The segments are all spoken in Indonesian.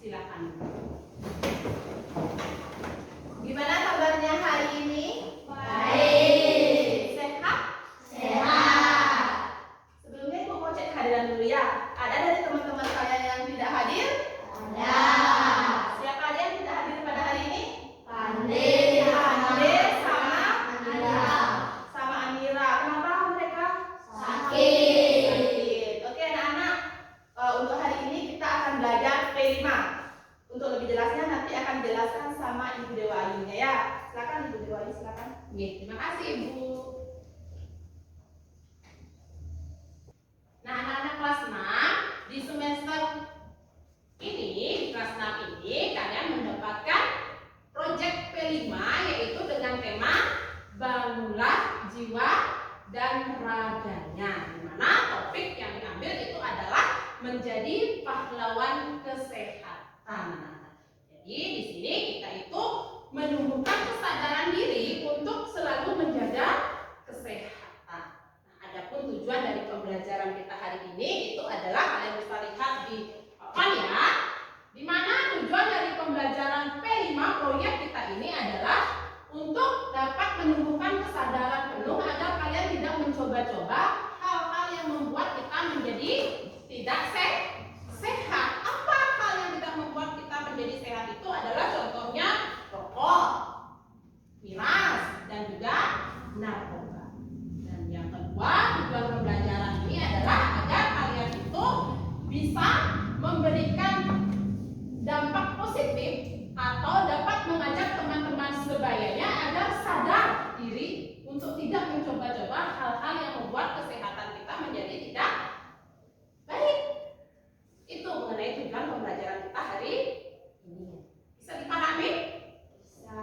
Silakan. Gimana kabarnya hari ini? Baik. Sehat? Sehat. Sebelumnya Ibu mau cek kehadiran dulu ya. Ada dari teman-teman saya yang tidak hadir? Ada. Siapa aja yang tidak hadir pada hari ini? Pande. Pande sama Anira. sama Anira. Kenapa mereka? Sakit. Sakit. Oke anak-anak, untuk hari ini kita akan belajar P5. Untuk lebih jelasnya nanti akan dijelaskan sama Ibu Dewa Ayunya ya. Silakan Ibu Dewa Ayu, silakan. Terima kasih Ibu. Nah, anak-anak kelas 6 di semester ini, di kelas 6 ini kalian mendapatkan proyek P5 yaitu dengan tema bangunlah jiwa dan raganya. Di mana topik yang diambil itu adalah menjadi pahlawan kesehatan. Jadi di sini kita itu menumbuhkan kesadaran diri untuk selalu menjaga kesehatan. Nah, adapun tujuan dari pembelajaran kita hari ini itu adalah kalian bisa lihat di papan ya, di mana tujuan dari pembelajaran P5 proyek kita ini adalah untuk dapat menumbuhkan kesadaran penuh agar kalian tidak mencoba-coba hal-hal yang membuat kita menjadi tidak sehat. Apa hal yang tidak membuat kita menjadi sehat itu adalah contohnya rokok, miras, dan juga narkoba. Dan yang kedua, tujuan pembelajaran ini adalah agar kalian itu bisa memberikan dampak positif atau dapat mengajak teman-teman sebayanya agar sadar diri untuk tidak mencoba-coba hal-hal yang membuat kesehatan kita menjadi tidak baik. Itu mengenai tujuan pembelajaran kita hari ini. Bisa dipahami? Bisa.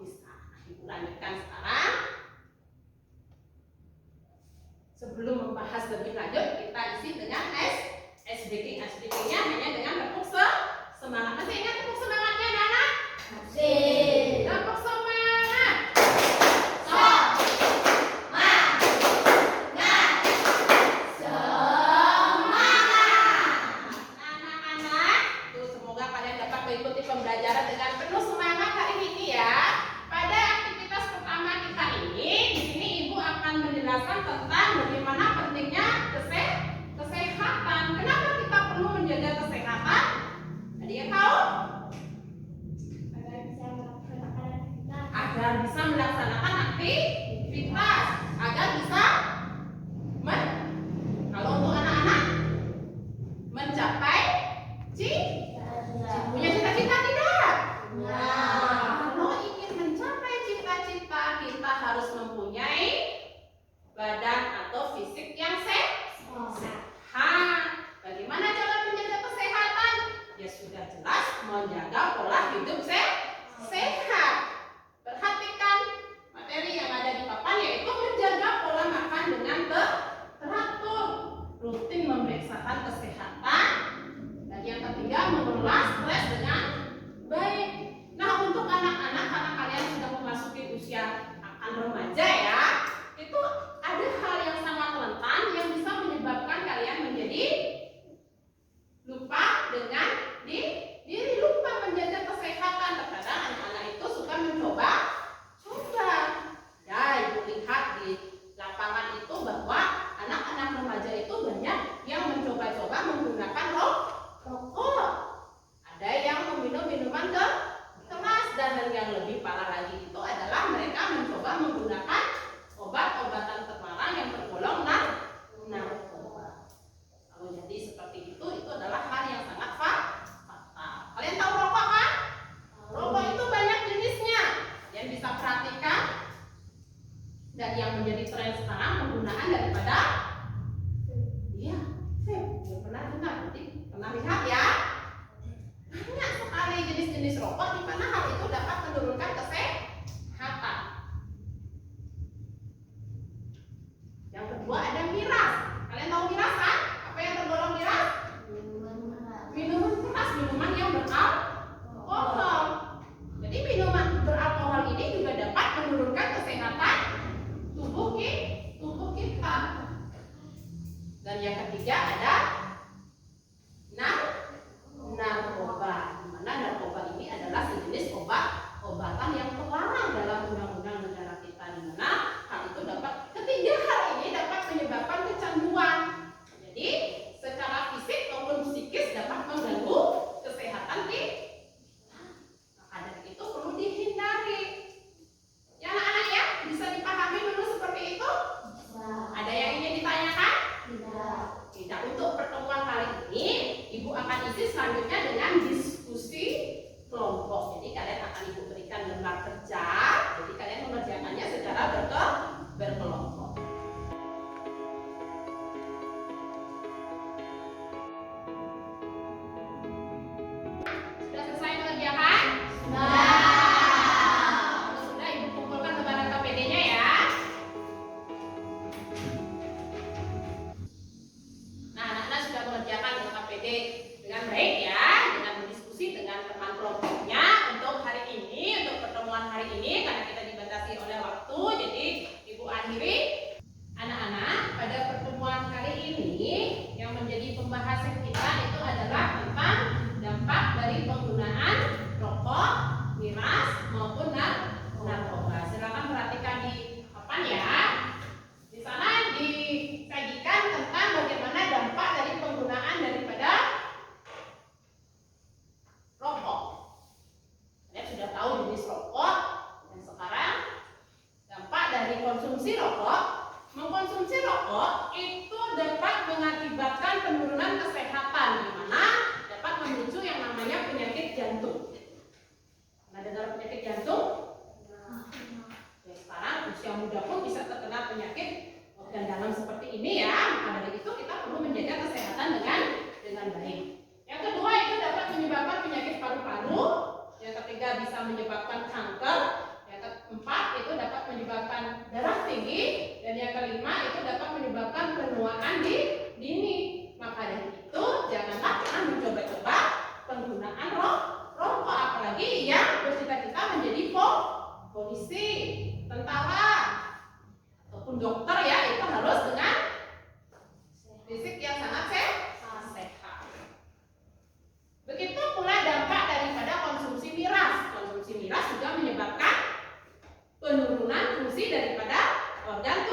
Bisa. Ibu lanjutkan sekarang. Sebelum membahas lebih lanjut, kita isi dengan SDG. SDG-nya hanya dengan tepuk semangat. Masih ingat tepuk semangatnya, anak-anak? Masih. Tepuk semangat. Anak-anak, tuh semoga kalian dapat mengikuti pembelajaran dengan penuh semangat hari ini ya. Pada aktivitas pertama kita ini, di sini Ibu akan menjelaskan tentang bagaimana pentingnya kesehatan. Kenapa kita perlu menjaga kesehatan? Ada yang tahu? Agar bisa melaksanakan aktivitas, agar bisa kalau untuk anak-anak mencapai punya cita-cita tidak? Kalau ingin mencapai cita-cita, kita harus mempunyai badan atau fisik yang sehat. Bagaimana cara menjaga kesehatan? Ya sudah jelas, menjaga pola hidup sehat. Perhatikan materi yang ada di papan yaitu menjaga pola makan dengan teratur, rutin memeriksakan kesehatan, dan yang ketiga mengelola stres dengan baik. Nah, untuk anak-anak karena kalian sudah memasuki usia akan remaja ya, itu ada hal yang sangat rentan yang bisa menyebabkan kalian menjadi lupa dengan diri lupa menjaga kesehatan. Terkadang anak-anak itu suka mencoba. Ya, Ibu lihat di lapangan itu bahwa anak-anak remaja itu banyak yang mencoba-coba menggunakan rokok. Ada yang meminum minuman keras, dan yang lebih parah lagi itu adalah mereka mencoba menggunakan obat-obatan terlarang yang tergolong narkoba. Kalau jadi seperti itu adalah hal yang sangat fatal. Kalian tahu rokok kan? Rokok itu banyak jenisnya. Yang bisa perhatikan dan yang menjadi tren sekarang penggunaan daripada vape. Pernah dengar? Pernah lihat ya? Banyak sekali jenis-jenis rokok di mana hal itu dapat menurunkan kesehatan. Yang kedua ada miras. Kalian tahu miras kan? Apa yang tergolong miras? Minuman keras, minuman yang beralkohol. Jadi minuman beralkohol ini juga dapat menurunkan kesehatan tubuh kita. Dan yang ketiga ada narkoba. selanjutnya dengan diskusi kelompok. Jadi kalian akan Ibu berikan lembar kerja. Jadi kalian mengerjakannya secara berkelompok. Sudah selesai mengerjakan? Kalau sudah, Ibu kumpulkan lembaran KPD-nya ya. Nah, anak-anak sudah mengerjakan KPD dengan baik ya, dengan berdiskusi dengan teman kelompoknya untuk hari ini, untuk pertemuan hari ini, karena kita dibatasi oleh waktu, jadi Ibu akhiri. Anak-anak, pada pertemuan kali ini yang menjadi pembahasan kita itu adalah tentang dampak dari penggunaan rokok, miras maupun narkoba. Silakan perhatikan di papan ya. Di sana disajikan tentang bagaimana dampak dari penggunaan daripada rokok. Kalian sudah tahu jenis rokok, dan sekarang dampak dari konsumsi rokok. Mengkonsumsi rokok itu dapat mengakibatkan penurunan kesehatan, di mana dapat memicu yang namanya penyakit jantung. Pernah dengar penyakit jantung? Ya, sekarang usia muda pun bisa terkena penyakit organ dalam seperti ini ya. Maka dari itu kita perlu menjaga kesehatan dengan baik. Yang kedua itu dapat menyebabkan penyakit paru-paru. Yang ketiga bisa menyebabkan kanker. Yang keempat itu dapat menyebabkan darah tinggi. Dan yang kelima itu dapat menyebabkan penuaan dini. Maka dari itu janganlah pernah mencoba-coba penggunaan rokok, apalagi yang bercita-cita menjadi polisi, tentara, ataupun dokter ya, itu harus dengan fisik yang sangat sehat. Begitu pula dampak daripada konsumsi miras. Konsumsi miras juga menyebabkan penurunan fungsi daripada organ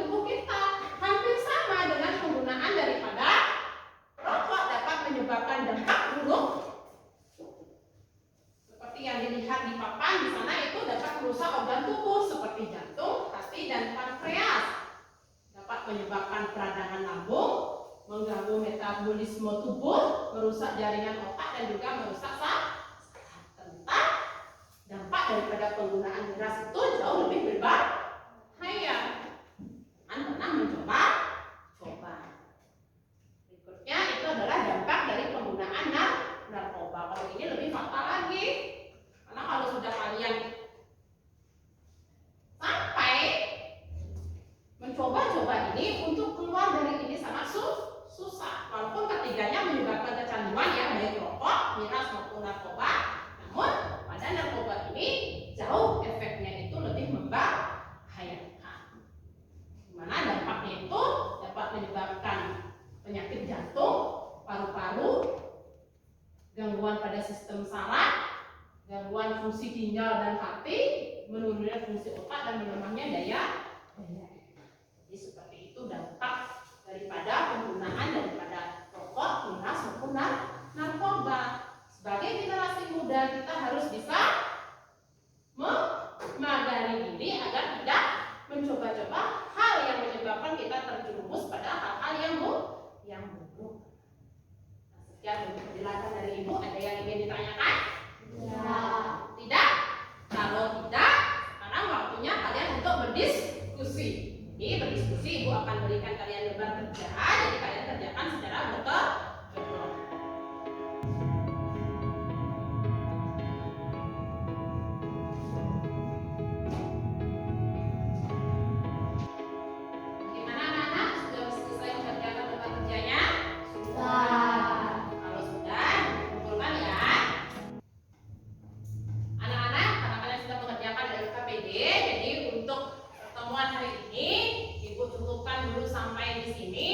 tubuh kita. Hampir sama dengan penggunaan daripada rokok dapat menyebabkan dampak buruk. Seperti yang dilihat di papan di sana, itu dapat merusak organ tubuh seperti jantung, hati, dan pankreas. Dapat menyebabkan peradangan lambung, mengganggu metabolisme tubuh, merusak jaringan otak, dan juga merusak saraf. Tentang dampak daripada penggunaan miras itu jauh lebih berbahaya. Pernah mencoba? Berikutnya itu adalah dampak dari penggunaan narkoba. Kalau ini lebih fatal lagi, karena kalau sudah kalian sampai mencoba-coba ini, untuk keluar dari ini sangat susah. Walaupun ketiganya menyebabkan kecanduan ya, baik rokok, miras maupun narkoba. Namun pada narkoba ini jauh efeknya itu lebih membahayakan. Dimana dampaknya itu dapat menyebabkan penyakit jantung, paru-paru, gangguan pada sistem saraf, gangguan fungsi ginjal dan hati, menurunnya fungsi otak, dan melemahnya daya. Jadi seperti itu dampak daripada penggunaan daripada rokok, miras maupun narkoba. Sebagai generasi muda kita harus bisa memagari diri agar tidak mencoba-coba hal yang menyebabkan kita terjerumus pada hal-hal yang buruk. Nah, sekian untuk penjelasan dari Ibu. Ada yang ingin ditanyakan? Ya. Tidak? Kalau tidak, sekarang waktunya kalian untuk berdiskusi. Jadi berdiskusi, Ibu akan berikan kalian lembar kerja. Jadi kalian kerjakan secara berkelompok. Bagaimana anak-anak? Sudah selesai mengerjakan lembar kerjanya? Kalau sudah, kumpulkan ya. Anak-anak, karena kalian sudah mengerjakan dari KPD, jadi untuk pertemuan hari ini Ibu cukupkan dulu sampai di sini.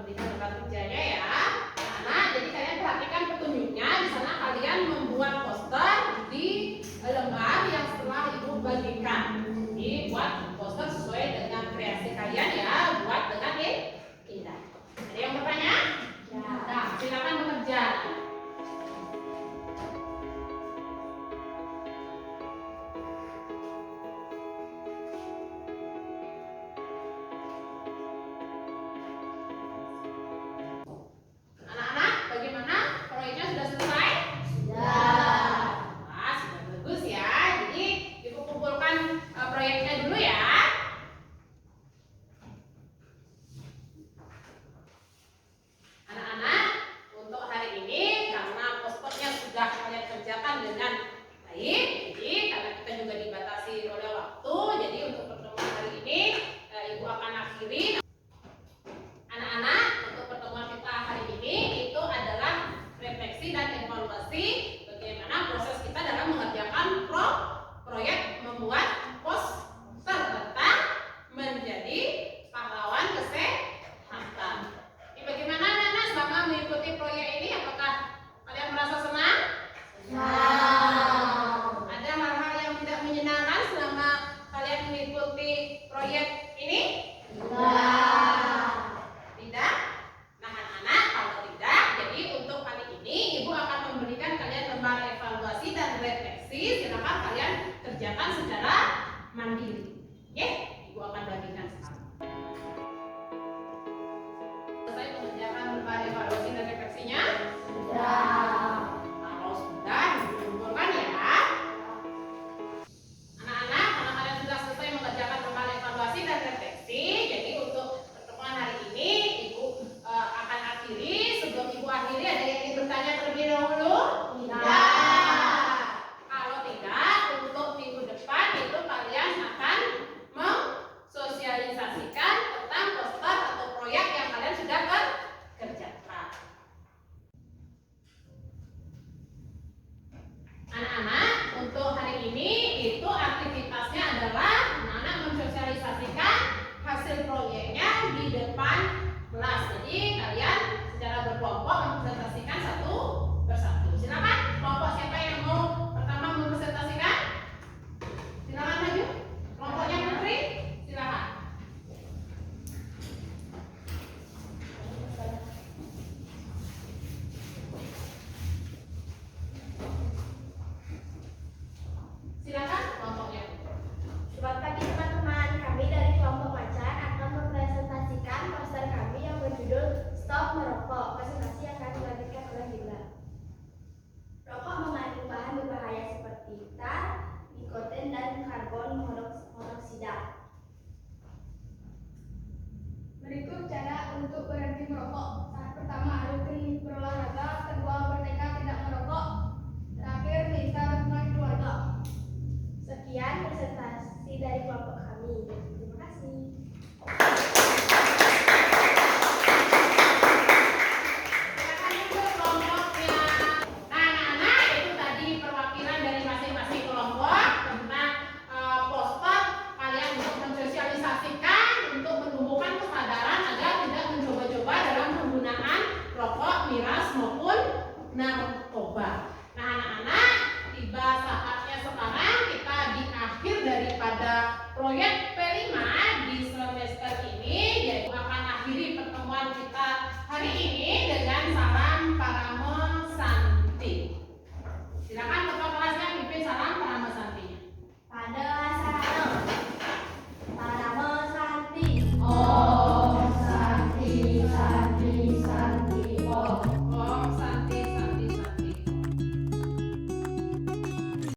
memberikan tempat kerjanya ya. Nah, jadi kalian perhatikan petunjuknya. Di sana kalian membuat poster di lembar yang setelah ibu bagikan. Jadi buat poster sesuai dengan kreasi kalian ya, buat dengan indah. Ada yang bertanya? Ya. Nah, silakan bekerja. Anak-anak, bagaimana? Proyeknya sudah selesai? Sudah. Wah, sudah bagus ya. Jadi, ibu kumpulkan proyeknya dulu ya. Anak-anak, untuk hari ini karena posternya sudah kalian kerjakan dengan baik, jadi karena kita juga dibatasi oleh waktu, jadi untuk pertemuan hari ini ibu akan akhiri. Anak-anak, untuk pertemuan kita hari ini itu adalah refleksi dan evaluasi bagaimana proses kita dalam mengerjakan proyek membuat poster tentang menjadi pahlawan kesehatan. Ini bagaimana anak-anak selama mengikuti proyek ini? Apakah kalian merasa senang? Senang. Ada hal-hal yang tidak menyenangkan selama kalian mengikuti proyek ini? Tidak. Tidak? Nah anak-anak, kalau tidak, jadi untuk kali ini ibu akan memberikan kalian lembar evaluasi dan refleksi. Silakan kalian kerjakan secara mandiri. Oke? Ibu akan bagikan sekarang. Selesai mengerjakan lembar evaluasi dan refleksinya? Sudah. Kalau sudah, dikumpulkan ya. Anak-anak, karena kalian sudah selesai mengerjakan lembar evaluasi dan refleksi, jadi untuk pertemuan hari ini ibu akan akhiri. Sebelum ibu akhiri, ada yang ingin bertanya terlebih dahulu? Tidak. Kalau tidak, untuk minggu depan itu kalian akan mensosialisasikan tentang poster atau proyek yang kalian sudah kerjakan. Anak-anak, untuk hari ini itu aktivitasnya adalah anak-anak mensosialisasikan hasil proyeknya di depan kelas. Jadi kalian secara berkelompok mempresentasikan satu persatu. Silakan, kelompok siapa yang mau pertama mempresentasikan? Silakan maju. Kelompoknya Putri, silakan. Silakan kelompoknya. Selamat pagi teman-teman, kami dari kelompok Macan akan mempresentasikan poster kami yang berjudul Stop Merokok. Presentasi